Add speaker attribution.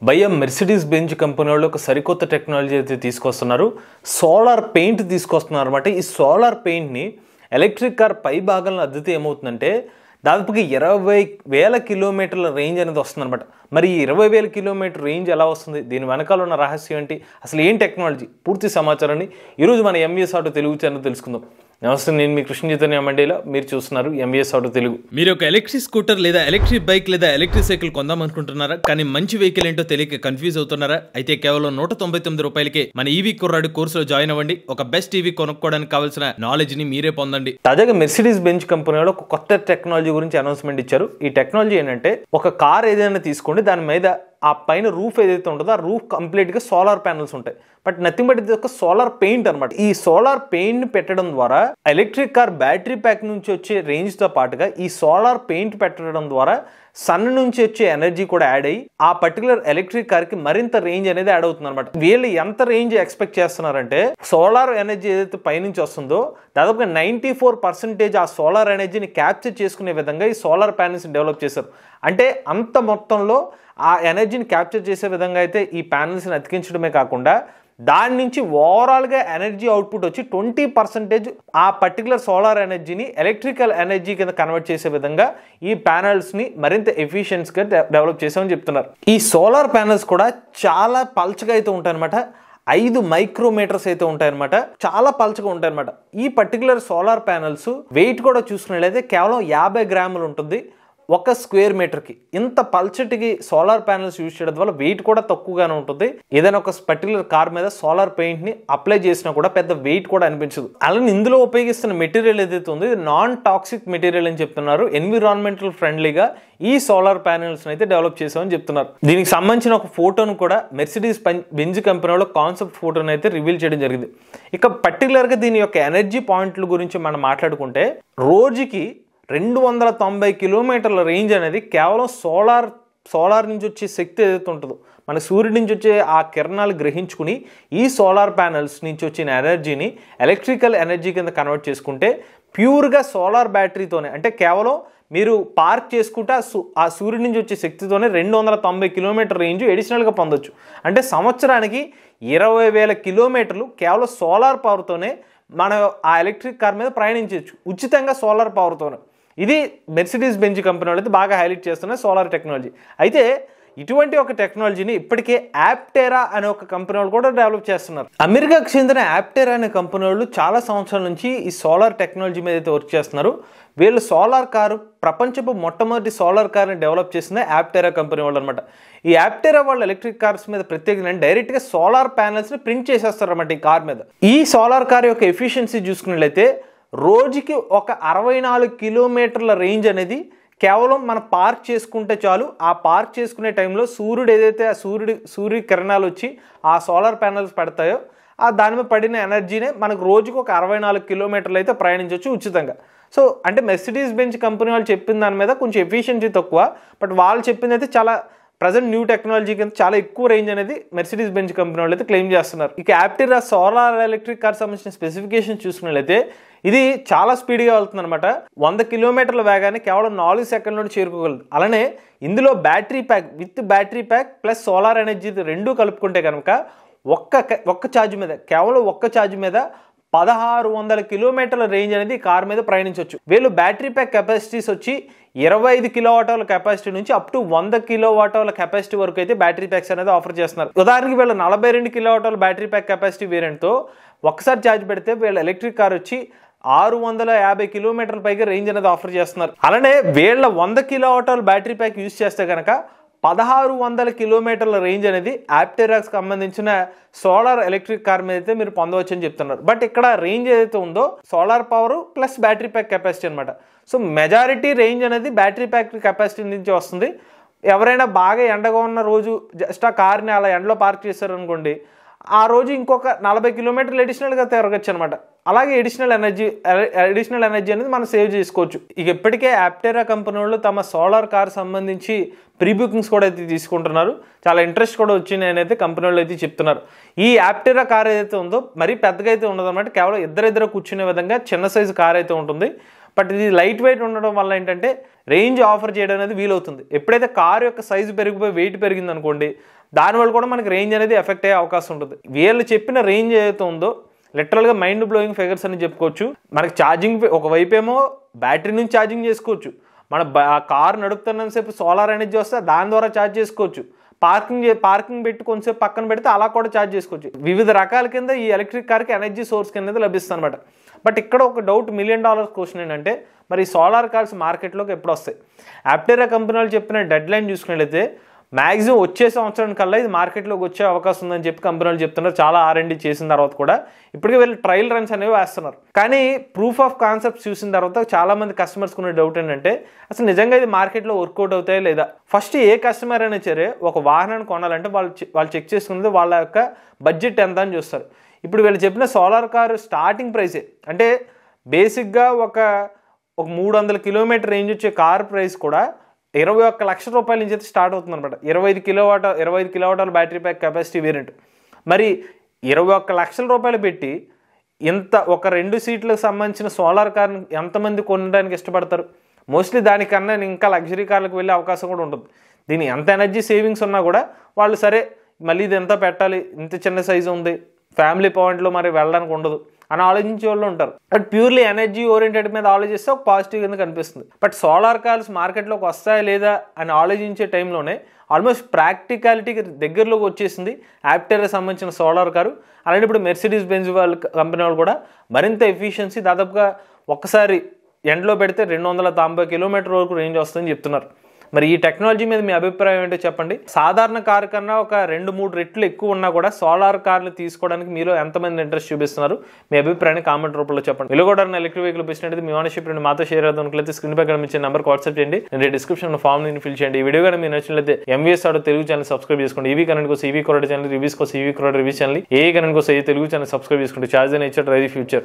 Speaker 1: భయ్య Mercedes Benz company వాళ్ళు ఒక సరికొత్త టెక్నాలజీ అయితే తీసుకొస్తున్నారు. సోలార్ పెయింట్ తీసుకొస్తున్నారు అనమాట. ఈ సోలార్ పెయింట్ని ఎలక్ట్రిక్ కార్ పై భాగంలో అద్దితే ఏమవుతుందంటే దాదాపుగా 20,000 కిలోమీటర్ల రేంజ్ అనేది వస్తుంది అనమాట. మరి ఈ 20,000 కిలోమీటర్ రేంజ్ ఎలా వస్తుంది, దీని వెనకాల ఉన్న రహస్యం ఏంటి, అసలు ఏం టెక్నాలజీ, పూర్తి సమాచారాన్ని ఈరోజు మన ఎంవిఎస్ ఆటో తెలుగు ఛానల్ తెలుసుకుందాం. నమస్తే, నేను మీ కృష్ణ చైతన్య మండేలా, మీరు చూస్తున్నారు ఎంవిఎస్ ఆటో తెలుగు.
Speaker 2: మీరు ఒక ఎలక్ట్రిక్ స్కూటర్ లేదా ఎలక్ట్రిక్ బైక్ లేదా ఎలక్ట్రిక్ సైకిల్ కొందాం అనుకుంటున్నారా? కానీ మంచి వెహికల్ ఏంటో తెలియక కన్ఫ్యూజ్ అవుతున్నారా? అయితే కేవలం 199 రూపాయలకే మన ఈవీ కుర్రాడు కోర్సులో జాయిన్ అవ్వండి. ఒక బెస్ట్ ఈవీ కొనుక్కోవడానికి కావాల్సిన నాలెడ్జ్ ని మీరే పొందండి.
Speaker 1: తాజాగా మెర్సిడీస్ బెంజ్ కంపెనీ వాళ్ళు ఒక కొత్త టెక్నాలజీ గురించి అనౌన్స్మెంట్ ఇచ్చారు. ఈ టెక్నాలజీ ఏంటంటే, ఒక కార్ ఏదైనా తీసుకోండి, దాని మీద ఆ పైన రూఫ్ ఏదైతే ఉంటుందో ఆ రూఫ్ కంప్లీట్గా సోలార్ ప్యానల్స్ ఉంటాయి. బట్ నథింగ్ బట్ ఇది ఒక సోలార్ పెయింట్ అనమాట. ఈ సోలార్ పెయింట్ పెట్టడం ద్వారా ఎలక్ట్రిక్ కార్ బ్యాటరీ ప్యాక్ నుంచి వచ్చే రేంజ్తో పాటుగా ఈ సోలార్ పెయింట్ పెట్టడం ద్వారా సన్ నుంచి వచ్చే ఎనర్జీ కూడా యాడ్ అయ్యి ఆ పర్టికులర్ ఎలక్ట్రిక్ కార్ కి మరింత రేంజ్ అనేది యాడ్ అవుతుంది అనమాట. వీళ్ళు ఎంత రేంజ్ ఎక్స్పెక్ట్ చేస్తున్నారంటే, సోలార్ ఎనర్జీ ఏదైతే పైనుంచి వస్తుందో దాదాపుగా 94% ఆ సోలార్ ఎనర్జీని క్యాప్చర్ చేసుకునే విధంగా ఈ సోలార్ ప్యానల్స్ డెవలప్ చేశారు. అంటే అంత మొత్తంలో ఆ ఎనర్జీని క్యాప్చర్ చేసే విధంగా అయితే ఈ ప్యానల్స్ని అతికించడమే కాకుండా దాని నుంచి ఓవరాల్గా ఎనర్జీ అవుట్పుట్ వచ్చి 20% ఆ పర్టికులర్ సోలార్ ఎనర్జీని ఎలక్ట్రికల్ ఎనర్జీ కింద కన్వర్ట్ చేసే విధంగా ఈ ప్యానల్స్ని మరింత ఎఫిషియన్స్గా డెవలప్ చేసామని చెప్తున్నారు. ఈ సోలార్ ప్యానల్స్ కూడా చాలా పల్చగా అయితే ఉంటాయన్నమాట. 5 మైక్రోమీటర్స్ అయితే ఉంటాయన్నమాట. చాలా పల్చగా ఉంటాయన్నమాట. ఈ పర్టికులర్ సోలార్ ప్యానల్స్ వెయిట్ కూడా చూసుకున్నట్లయితే కేవలం 50 గ్రాములు ఉంటుంది ఒక స్క్వేర్ మీటర్కి. ఇంత పల్చటికి సోలార్ ప్యానల్స్ యూజ్ చేయడం వల్ల వెయిట్ కూడా తక్కువగానే ఉంటుంది. ఏదైనా ఒక పర్టికులర్ కార్ మీద సోలార్ పెయింట్ ని అప్లై చేసినా కూడా పెద్ద వెయిట్ కూడా అనిపించదు. అలానే ఇందులో ఉపయోగిస్తున్న మెటీరియల్ ఏదైతే ఉందో ఇది నాన్ టాక్సిక్ మెటీరియల్ అని చెప్తున్నారు. ఎన్విరాన్మెంటల్ ఫ్రెండ్లీగా ఈ సోలార్ ప్యానల్స్ అయితే డెవలప్ చేసామని చెప్తున్నారు. దీనికి సంబంధించిన ఒక ఫోటోను కూడా మెర్సిడీస్ బెంజ్ కంపెనీ వాళ్ళు కాన్సెప్ట్ ఫోటోను అయితే రివీల్ చేయడం జరిగింది. ఇక పర్టికులర్గా దీని యొక్క ఎనర్జీ పాయింట్ల గురించి మనం మాట్లాడుకుంటే, రోజుకి 290 కిలోమీటర్ల రేంజ్ అనేది కేవలం సోలార్ నుంచి వచ్చే శక్తి ఏదైతే ఉంటుందో, మన సూర్యుడి నుంచి వచ్చే ఆ కిరణాలు గ్రహించుకుని ఈ సోలార్ ప్యానల్స్ నుంచి వచ్చిన ఎనర్జీని ఎలక్ట్రికల్ ఎనర్జీ కింద కన్వర్ట్ చేసుకుంటే ప్యూర్గా సోలార్ బ్యాటరీతోనే, అంటే కేవలం మీరు పార్క్ చేసుకుంటే ఆ సూర్యుడి నుంచి వచ్చే శక్తితోనే 290 కిలోమీటర్ రేంజ్ ఎడిషనల్గా పొందొచ్చు. అంటే సంవత్సరానికి 20,000 కిలోమీటర్లు కేవలం సోలార్ పవర్తోనే మనం ఆ ఎలక్ట్రిక్ కార్ మీద ప్రయాణించవచ్చు, ఉచితంగా సోలార్ పవర్తోనే. ఇది మెర్సిడీస్ బెంజ్ కంపెనీ వాళ్ళు బాగా హైలైట్ చేస్తున్న సోలార్ టెక్నాలజీ. అయితే ఇటువంటి ఒక టెక్నాలజీని ఇప్పటికే యాప్టెరా అనే ఒక కంపెనీ వాళ్ళు కూడా డెవలప్ చేస్తున్నారు. అమెరికాకు చెందిన యాప్టెరా అనే కంపెనీ వాళ్ళు చాలా సంవత్సరాల నుంచి ఈ సోలార్ టెక్నాలజీ మీద అయితే వర్క్ చేస్తున్నారు. వీళ్ళు సోలార్ కారు, ప్రపంచపు మొట్టమొదటి సోలార్ కార్ని డెవలప్ చేసిన యాప్టెరా కంపెనీ వాళ్ళు అనమాట. ఈ యాప్టెరా వాళ్ళు ఎలక్ట్రిక్ కార్స్ మీద ప్రత్యేకంగా డైరెక్ట్గా సోలార్ ప్యానల్స్ని ప్రింట్ చేసేస్తారు అనమాట ఈ కార్ మీద. ఈ సోలార్ కార్ యొక్క ఎఫిషియన్సీ చూసుకున్నట్లయితే రోజుకి ఒక 64 కిలోమీటర్ల రేంజ్ అనేది కేవలం మనం పార్క్ చేసుకుంటే చాలు. ఆ పార్క్ చేసుకునే టైంలో సూర్యుడు ఏదైతే ఆ సూర్య కిరణాలు వచ్చి ఆ సోలార్ ప్యానల్స్ పెడతాయో ఆ దాని మీద పడిన ఎనర్జీనే మనకు రోజుకు ఒక 64 కిలోమీటర్లు అయితే ప్రయాణించవచ్చు ఉచితంగా. సో అంటే మెర్సిడీస్ బెంజ్ కంపెనీ వాళ్ళు చెప్పిన దాని మీద కొంచెం ఎఫిషియన్సీ తక్కువ, బట్ వాళ్ళు చెప్పింది అయితే చాలా ప్రజెంట్ న్యూ టెక్నాలజీ కింద చాలా ఎక్కువ రేంజ్ అనేది మెర్సిడీస్ బెంజ్ కంపెనీ వాళ్ళు అయితే క్లెయిమ్ చేస్తున్నారు. ఇక యాప్టెరా సోలార్ ఎలక్ట్రిక్ కార్ సంబంధించిన స్పెసిఫికేషన్ చూసుకున్నట్లయితే ఇది చాలా స్పీడ్గా వెళ్తుంది అనమాట. 100 కిలోమీటర్ల వేగాన్ని కేవలం 4 సెకండ్లో చేరుకోగలదు. అలానే ఇందులో battery pack plus solar energy రెండూ కలుపుకుంటే కనుక ఒక్క ఛార్జ్ మీద, కేవలం ఒక్క ఛార్జ్ మీద 1600 కిలోమీటర్ల రేంజ్ అనేది కార్ మీద ప్రయాణించవచ్చు. వీళ్ళు బ్యాటరీ ప్యాక్ కెపాసిటీస్ వచ్చి 25 కిలోవాట్ అవర్ల కెపాసిటీ నుంచి అప్ టు 100 కిలోవాట్ అవర్ల కెపాసిటీ వరకు అయితే బ్యాటరీ ప్యాక్స్ అనేది ఆఫర్ చేస్తున్నారు. ఉదాహరణకి వీళ్ళు 42 కిలోవాట్ అవర్ల బ్యాటరీ ప్యాక్ కెపాసిటీ వేరియంట్తో ఒక్కసారి ఛార్జ్ పెడితే వీళ్ళ ఎలక్ట్రిక్ కార్ వచ్చి 650 కిలోమీటర్ల పైగా రేంజ్ అనేది ఆఫర్ చేస్తున్నారు. అలానే వీళ్ళ 100 కిలోవాట్ అవర్ల బ్యాటరీ ప్యాక్ యూజ్ చేస్తే కనుక 1600 కిలోమీటర్ల రేంజ్ అనేది యాప్టెరాకి సంబంధించిన సోలార్ ఎలక్ట్రిక్ కార్ మీద అయితే మీరు పొందవచ్చు అని చెప్తున్నారు. బట్ ఇక్కడ రేంజ్ ఏదైతే ఉందో solar power plus battery pack capacity అనమాట. సో మెజారిటీ రేంజ్ అనేది బ్యాటరీ ప్యాక్ కెపాసిటీ నుంచి వస్తుంది. ఎవరైనా బాగా ఎండగా ఉన్న రోజు జస్ట్ ఆ కార్ని అలా ఎండలో పార్క్ చేశారు అనుకోండి, ఆ రోజు ఇంకొక 40 కిలోమీటర్లు అడిషనల్గా తిరగచ్చు అనమాట. అలాగే అడిషనల్ ఎనర్జీ అనేది మనం సేవ్ చేసుకోవచ్చు. ఇక ఇప్పటికే యాప్టెరా కంపెనీ వాళ్ళు తమ సోలార్ కార్ సంబంధించి ప్రీ బుకింగ్స్ కూడా అయితే తీసుకుంటున్నారు. చాలా ఇంట్రెస్ట్ కూడా వచ్చింది అని అయితే కంపెనీ వాళ్ళు అయితే చెప్తున్నారు. ఈ యాప్టెరా కార్ ఏదైతే ఉందో మరీ పెద్దగా అయితే ఉండదు అనమాట. కేవలం ఇద్దరు కూర్చునే విధంగా చిన్న సైజు కార్ అయితే ఉంటుంది. బట్ ఇది లైట్ వెయిట్ ఉండడం వల్ల ఏంటంటే రేంజ్ ఆఫర్ చేయడం అనేది వీలవుతుంది. ఎప్పుడైతే కార్ యొక్క సైజు పెరిగిపోయి వెయిట్ పెరిగింది అనుకోండి, దానివల్ల కూడా మనకి రేంజ్ అనేది ఎఫెక్ట్ అయ్యే అవకాశం ఉంటుంది. వీళ్ళు చెప్పిన రేంజ్ ఏదైతే ఉందో లిటరల్గా మైండ్ బ్లోయింగ్ ఫిగర్స్ అని చెప్పుకోవచ్చు. మనకి ఛార్జింగ్ ఒకవైపు ఏమో బ్యాటరీ నుంచి ఛార్జింగ్ చేసుకోవచ్చు, మన కార్ నడుపుతున్నంతసేపు సోలార్ ఎనర్జీ వస్తే దాని ద్వారా ఛార్జ్ చేసుకోవచ్చు, పార్కింగ్ పెట్టి కొంచెంసేపు పక్కన పెడితే అలా కూడా ఛార్జ్ చేసుకోవచ్చు. వివిధ రకాల కింద ఈ ఎలక్ట్రిక్ కార్కి ఎనర్జీ సోర్స్ కింద లభిస్తుంది అనమాట. బట్ ఇక్కడ ఒక డౌట్, $1 million క్వశ్చన్ ఏంటంటే మరి ఈ సోలార్ కార్స్ మార్కెట్లోకి ఎప్పుడు వస్తాయి? ఆప్టెరా కంపెనీ వాళ్ళు చెప్పిన డెడ్ లైన్ చూసుకున్నట్లయితే మ్యాక్సిమం వచ్చే సంవత్సరం కల్లా ఇది మార్కెట్లోకి వచ్చే అవకాశం ఉందని చెప్పి కంపెనీ వాళ్ళు చెప్తున్నారు. చాలా R&D చేసిన తర్వాత కూడా ఇప్పటికే వీళ్ళు ట్రయల్ రన్స్ అనేవి వేస్తున్నారు. కానీ ప్రూఫ్ ఆఫ్ కాన్సెప్ట్స్ చూసిన తర్వాత చాలా మంది కస్టమర్స్కి ఉన్న డౌట్ ఏంటంటే అసలు నిజంగా ఇది మార్కెట్లో వర్కౌట్ అవుతాయా లేదా? ఫస్ట్ ఏ కస్టమర్ అయినా సరే ఒక వాహనాన్ని కొనాలంటే వాళ్ళు చెక్ చేసుకున్నది వాళ్ళ యొక్క బడ్జెట్ ఎంత అని చూస్తారు. ఇప్పుడు వీళ్ళు చెప్పిన సోలార్ కారు స్టార్టింగ్ ప్రైసే అంటే బేసిక్గా ఒక 300 కిలోమీటర్ రేంజ్ వచ్చే కార్ ప్రైస్ కూడా 21 లక్షల రూపాయల నుంచి అయితే స్టార్ట్ అవుతుంది అనమాట. 25 kilowatt battery pack capacity variant. మరి 21 లక్షల రూపాయలు పెట్టి ఇంత ఒక 2 సీట్లకు సంబంధించిన సోలార్ కార్ని ఎంతమంది కొనడానికి ఇష్టపడతారు? మోస్ట్లీ దానికన్నా ఇంకా లగ్జరీ కార్లకు వెళ్ళే అవకాశం కూడా ఉంటుంది. దీని ఎంత ఎనర్జీ సేవింగ్స్ ఉన్నా కూడా వాళ్ళు సరే మళ్ళీ ఇది ఎంత పెట్టాలి, ఇంత చిన్న సైజు ఉంది, ఫ్యామిలీ పాయింట్లో మరి వెళ్ళడానికి ఉండదు అని ఆలోచించే వాళ్ళు ఉంటారు. బట్ ప్యూర్లీ ఎనర్జీ ఓరియంటెడ్ మీద ఆలోచిస్తే ఒక పాజిటివ్ కింద కనిపిస్తుంది. బట్ సోలార్ కార్స్ మార్కెట్లోకి వస్తాయా లేదా అని ఆలోచించే టైంలోనే ఆల్మోస్ట్ ప్రాక్టికాలిటీకి దగ్గరలోకి వచ్చేసింది ఆప్టెరా సంబంధించిన సోలార్ కారు. అలానే ఇప్పుడు మెర్సిడీస్ బెంజ్ వాళ్ళ కంపెనీ వాళ్ళు కూడా మరింత ఎఫిషియన్సీ దాదాపుగా ఒక్కసారి ఎండ్లో పెడితే 290 కిలోమీటర్ వరకు రేంజ్ వస్తుందని చెప్తున్నారు. మరి ఈ టెక్నాలజీ మీద మీ అభిప్రాయం ఏంటో చెప్పండి. సాధారణ కారు కన్నా ఒక 2-3 రెట్లు ఎక్కువ ఉన్నా కూడా సోలార్ కార్లు తీసుకోవడానికి మీలో ఎంతమంది ఇంట్రెస్ట్ చూపిస్తున్నారు? మీ అభిప్రాయాన్ని కామెంట్ రూపంలో చెప్పండి. ఇలా కూడా ఎలక్ట్రిక్ వెహికల్ పిచ్చినట్టు మీ ఓనర్షిప్ మాతో షేర్ అవుతున్నట్లయితే స్క్రీన్ పై కనిపించే నెంబర్కి వాట్సాప్ చేయండి. నేను డిస్క్రిప్షన్ ఫామ్ ని ఫిల్ చేయండి. ఈ వీడియో కానీ మీరు నచ్చినట్లయితే MVS auto Telugu channel subscribe చేసుకోండి. ఈవీ కరెంట్ కోసం ఈవీ కొరడ ఛానల్, రివ్యూస్ కోసం ఈవీ కొరడ రివ్యూస్ ఛానల్, ఏ కరెంట్ కోసం ఏ తెలుగు ఛానల్ సబ్స్క్రైబ్ చేసుకోండి. Charge and nature drive future.